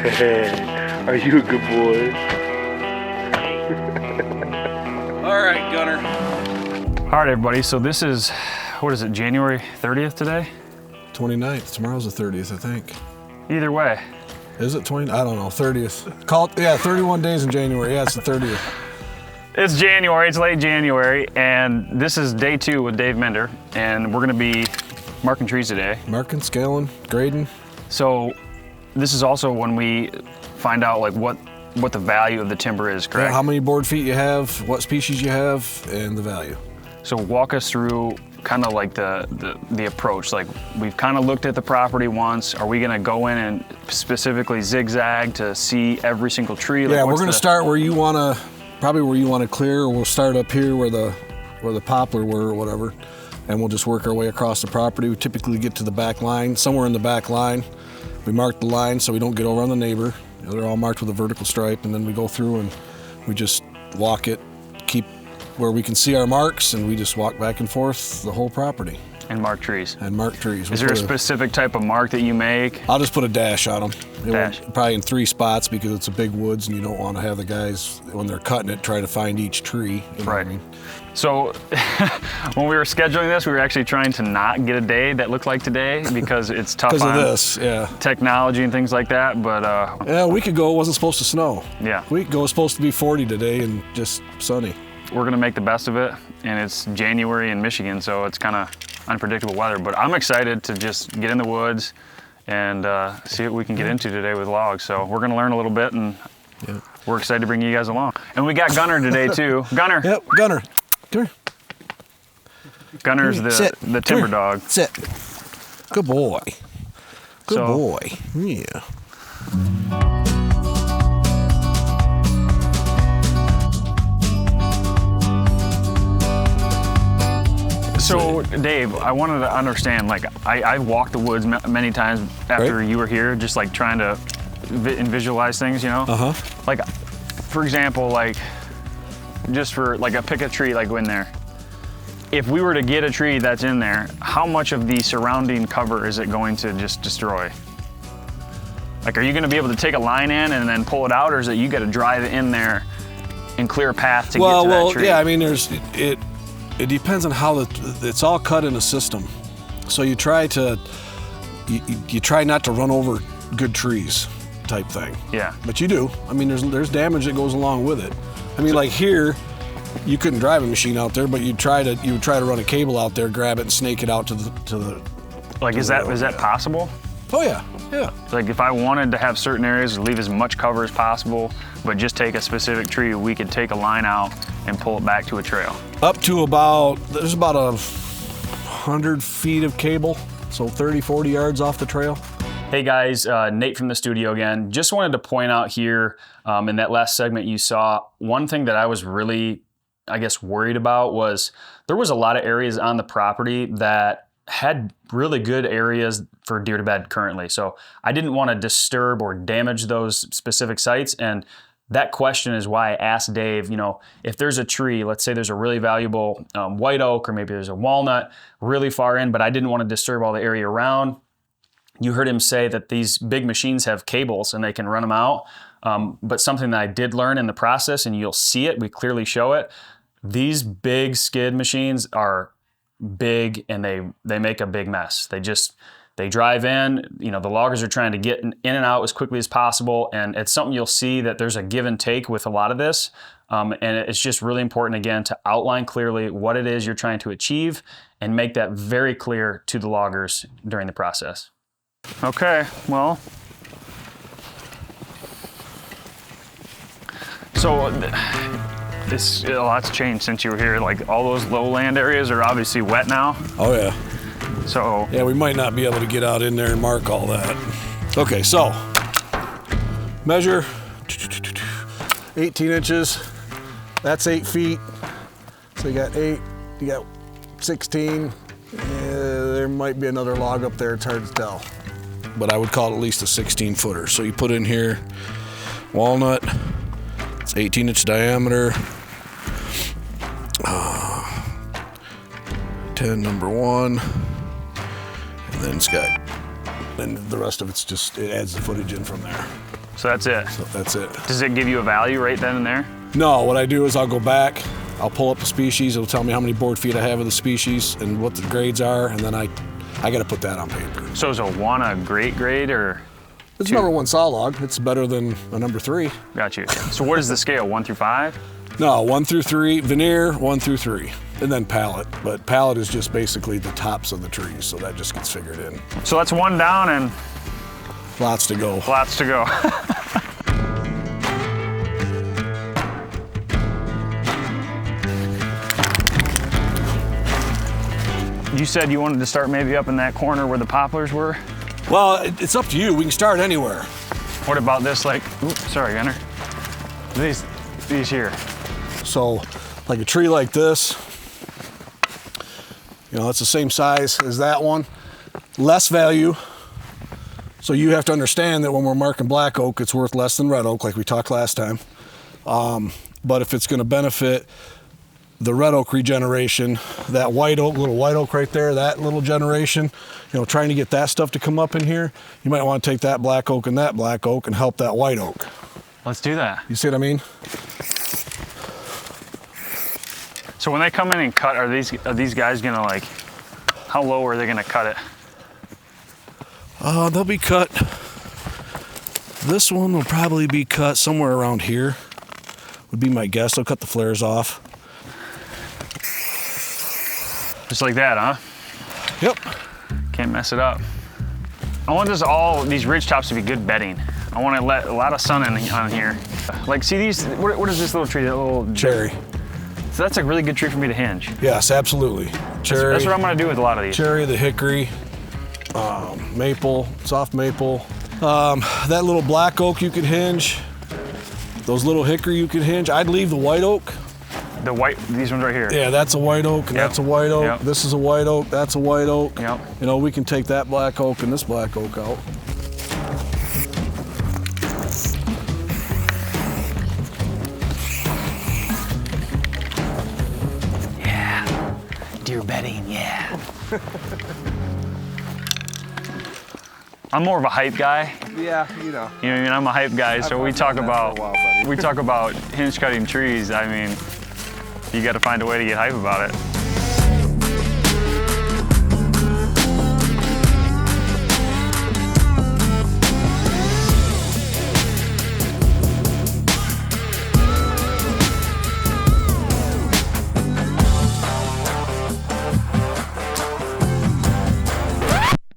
Hey, are you a good boy? All right, Gunner. All right, everybody. So this is, what is it, January 30th today? 29th. Tomorrow's the 30th, I think. Either way. Is it 20? I don't know. 30th. Call it, yeah, 31 days in January. Yeah, it's the 30th. It's January. It's late January, and this is day 2 with Dave Mender, and we're going to be marking trees today. Marking, scaling, grading. So this is also when we find out like what the value of the timber is, correct? Yeah, how many board feet you have, what species you have, and the value. So walk us through kind of like the approach. Like, we've kind of looked at the property once. Are we going to go in and specifically zigzag to see every single tree? Like, yeah, we're going to start where you want to, probably where you want to clear. We'll start up here where the poplar were or whatever, and we'll just work our way across the property. We typically get to the back line, somewhere in the back line. We mark the line so we don't get over on the neighbor. You know, they're all marked with a vertical stripe, and then we go through and we just walk it, keep where we can see our marks, and we just walk back and forth the whole property. And mark trees. And mark trees. Is there a specific type of mark that you make? I'll just put a dash on them. Dash. Probably in 3 spots because it's a big woods and you don't want to have the guys, when they're cutting it, try to find each tree. You know right. What I mean? So when we were scheduling this, we were actually trying to not get a day that looked like today because it's tough because on of this, yeah. technology and things like that. But yeah, a week ago it wasn't supposed to snow. Yeah. A week ago it was supposed to be 40 today and just sunny. We're gonna make the best of it, and it's January in Michigan, so it's kind of unpredictable weather. But I'm excited to just get in the woods and see what we can get into today with logs. So we're gonna learn a little bit, and we're excited to bring you guys along. And we got Gunner today too. Gunner. Yep, Gunner. Come here. Gunner's the timber dog. Sit. Good boy. Good boy. Yeah. So Dave, I wanted to understand, like, I walked the woods many times after you were here, just like trying to visualize things, you know? Uh-huh. Like, for example, like, just for like pick a tree, like in there. If we were to get a tree that's in there, how much of the surrounding cover is it going to just destroy? Like, are you gonna be able to take a line in and then pull it out, or is it you gotta drive it in there and clear a path to get to that tree? Yeah, I mean, it depends on how it's all cut in a system. So you try not to run over good trees type thing. Yeah. But you do. I mean, there's damage that goes along with it. I mean, like here, you couldn't drive a machine out there, but you would try to run a cable out there, grab it and snake it out to the Like, is that possible? Oh yeah, yeah. Like, if I wanted to have certain areas, leave as much cover as possible, but just take a specific tree, we could take a line out and pull it back to a trail. Up to there's about 100 feet of cable, so 30, 40 yards off the trail. Hey guys, Nate from the studio again. Just wanted to point out here, in that last segment you saw, one thing that I was really, I guess, worried about was there was a lot of areas on the property that had really good areas for deer to bed currently. So I didn't want to disturb or damage those specific sites. And that question is why I asked Dave, you know, if there's a tree, let's say there's a really valuable white oak, or maybe there's a walnut really far in, but I didn't want to disturb all the area around. You heard him say that these big machines have cables and they can run them out. But something that I did learn in the process, and you'll see it, we clearly show it, these big skid machines are big and they make a big mess. They drive in, you know, the loggers are trying to get in and out as quickly as possible, and it's something you'll see that there's a give and take with a lot of this, and it's just really important, again, to outline clearly what it is you're trying to achieve and make that very clear to the loggers during the process. Okay, well, so a lot's changed since you were here. Like, all those lowland areas are obviously wet now. Oh yeah. So yeah, we might not be able to get out in there and mark all that. Okay, so measure 18 inches. That's 8 feet. So you got 8, you got 16. There might be another log up there, it's hard to tell. But I would call it at least a 16 footer. So you put in here walnut, it's 18-inch diameter. 10 number 1. And then it's got, then the rest of it's just, it adds the footage in from there. So that's it. So that's it. Does it give you a value right then and there? No, what I do is I'll go back, I'll pull up the species, it'll tell me how many board feet I have of the species and what the grades are, and then I got to put that on paper. So is a 1 a great grade or? It's 2? number 1 saw log. It's better than a number 3. Got you. So what is the scale, 1 through 5? No, 1 through 3, veneer, 1 through 3, and then pallet. But pallet is just basically the tops of the trees, so that just gets figured in. So that's 1 down and Lots to go. lots to go. You said you wanted to start maybe up in that corner where the poplars were? Well, it's up to you. We can start anywhere. What about this, like, oops, sorry, Gunner. These here. So, like a tree like this, you know, it's the same size as that one. Less value. So you have to understand that when we're marking black oak, it's worth less than red oak, like we talked last time. But if it's going to benefit the red oak regeneration, that white oak, little white oak right there, that little generation, you know, trying to get that stuff to come up in here, you might want to take that black oak and help that white oak. Let's do that. You see what I mean? So when they come in and cut, are these guys gonna, like, how low are they gonna cut it? They'll be cut. This one will probably be cut somewhere around here, would be my guess. They'll cut the flares off. Just like that, huh? Yep. Can't mess it up. I want these ridge tops to be good bedding. I want to let a lot of sun in on here. Like, see these, what is this little tree, that little? Cherry. So that's a really good tree for me to hinge. Yes, absolutely. Cherry. That's what I'm gonna do with a lot of these. Cherry, the hickory, maple, soft maple. That little black oak you could hinge. Those little hickory you could hinge. I'd leave the white oak. The white, these ones right here. Yeah, that's a white oak, and that's a white oak. Yep. This is a white oak, that's a white oak. Yep. You know, we can take that black oak and this black oak out. Yeah, deer bedding, yeah. I'm more of a hype guy. Yeah, you know. You know what I mean? I'm a hype guy, so we talk done that about for a while, buddy. we talk about hinge cutting trees. I mean, you got to find a way to get hype about it.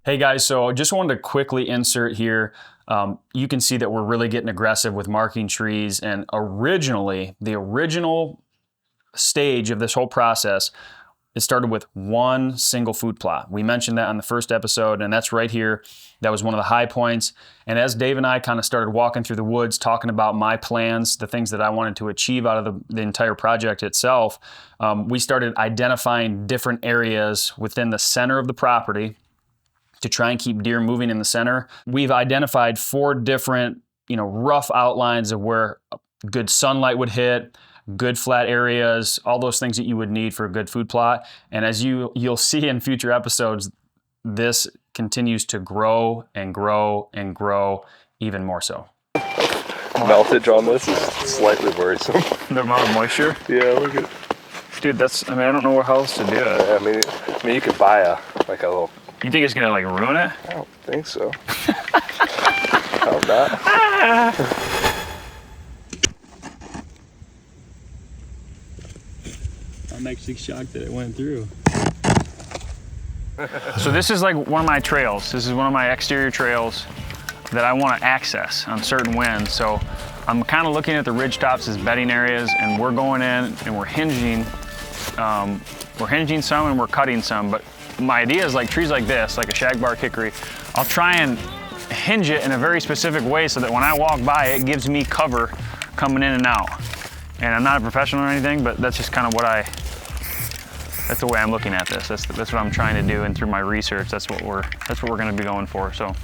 Hey guys, so I just wanted to quickly insert here. You can see that we're really getting aggressive with marking trees, and originally, the original stage of this whole process, it started with one single food plot. We mentioned that on the first episode, and that's right here. That was one of the high points. And as Dave and I kind of started walking through the woods, talking about my plans, the things that I wanted to achieve out of the entire project itself, we started identifying different areas within the center of the property to try and keep deer moving in the center. We've identified 4 different, rough outlines of where good sunlight would hit, good flat areas, all those things that you would need for a good food plot. And as you'll see in future episodes, this continues to grow and grow and grow even more so. Meltage on this is slightly worrisome. The amount of moisture? Yeah, look at. Dude, I don't know how else to do it. Yeah, I mean, you could buy a little. You think it's gonna ruin it? I don't think so. How not? I'm actually shocked that it went through. So this is like one of my trails. This is one of my exterior trails that I want to access on certain winds. So I'm kind of looking at the ridge tops as bedding areas, and we're going in and we're hinging. We're hinging some and we're cutting some, but my idea is like trees like this, like a shagbark hickory, I'll try and hinge it in a very specific way so that when I walk by, it gives me cover coming in and out. And I'm not a professional or anything, but that's just kind of that's the way I'm looking at this. That's what I'm trying to do, and through my research, that's what we're going to be going for. So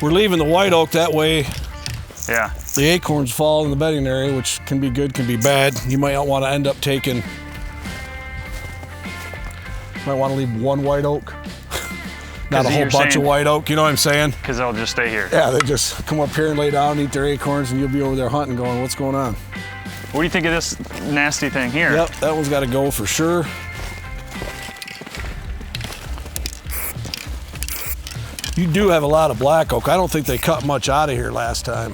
we're leaving the white oak that way. Yeah. The acorns fall in the bedding area, which can be good, can be bad. You might want to end up taking. Might want to leave one white oak Not a whole bunch of white oak, you know what I'm saying? Because they'll just stay here. Yeah, they just come up here and lay down, eat their acorns, and you'll be over there hunting going, what's going on? What do you think of this nasty thing here? Yep, that one's got to go for sure. You do have a lot of black oak. I don't think they cut much out of here last time.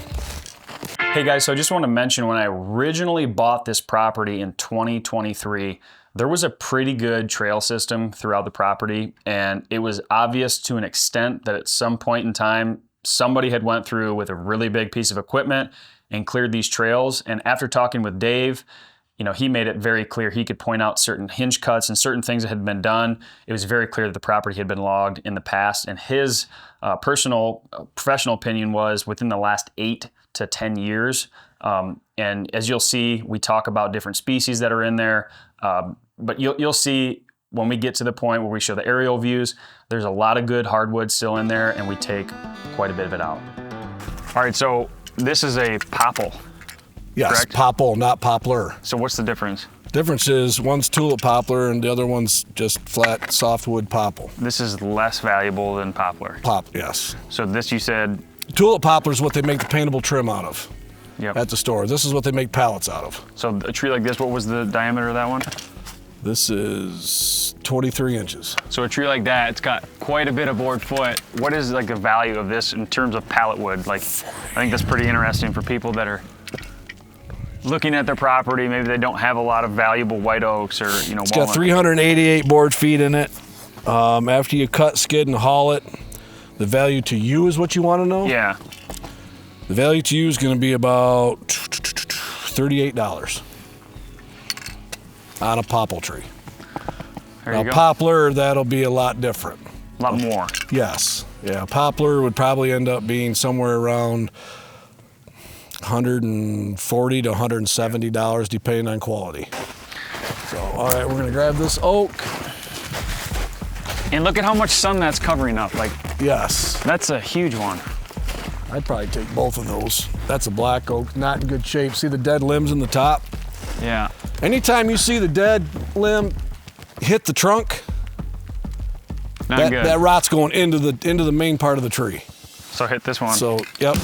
Hey guys, so I just want to mention when I originally bought this property in 2023, there was a pretty good trail system throughout the property, and it was obvious to an extent that at some point in time, somebody had went through with a really big piece of equipment and cleared these trails. And after talking with Dave, you know, he made it very clear he could point out certain hinge cuts and certain things that had been done. It was very clear that the property had been logged in the past, and his professional opinion was within the last 8 to 10 years. And as you'll see, we talk about different species that are in there, but you'll see when we get to the point where we show the aerial views, there's a lot of good hardwood still in there, and we take quite a bit of it out. All right, so this is a popple. Yes, correct? popple, not poplar. So what's the difference? Difference is one's tulip poplar and the other one's just flat softwood popple. This is less valuable than poplar. Yes. So this you said? Tulip poplar is what they make the paintable trim out of. Yep. At the store. This is what they make pallets out of. So a tree like this, what was the diameter of that one? This is 23 inches. So a tree like that, it's got quite a bit of board foot. What is like the value of this in terms of pallet wood? Like, I think that's pretty interesting for people that are looking at their property. Maybe they don't have a lot of valuable white oaks or, you know, it's got 388 board feet in it. After you cut, skid, and haul it, the value to you is what you want to know? Yeah. The value to you is going to be about $38 on a popple tree. There you go. Poplar, that'll be a lot different. A lot more. Yes. Yeah, poplar would probably end up being somewhere around $140 to $170 depending on quality. So, all right, we're going to grab this oak. And look at how much sun that's covering up. Like, yes. That's a huge one. I'd probably take both of those. That's a black oak, not in good shape. See the dead limbs in the top? Yeah. Anytime you see the dead limb hit the trunk, that rot's going into the main part of the tree. So hit this one. So, yep.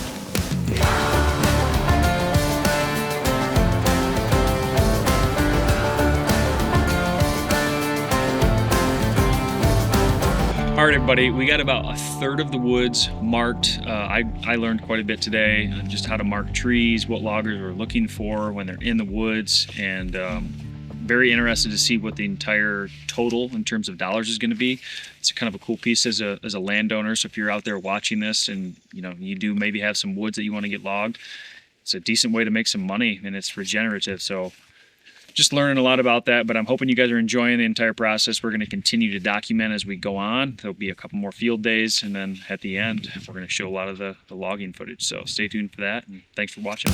All right, everybody, we got about 1/3 of the woods marked. I learned quite a bit today on just how to mark trees, what loggers are looking for when they're in the woods, and very interested to see what the entire total in terms of dollars is going to be. It's kind of a cool piece as a landowner. So if you're out there watching this and you do maybe have some woods that you want to get logged, it's a decent way to make some money, and it's regenerative. So just learning a lot about that, but I'm hoping you guys are enjoying the entire process. We're going to continue to document as we go on. There'll be a couple more field days, and then at the end, we're going to show a lot of the logging footage. So stay tuned for that, and thanks for watching.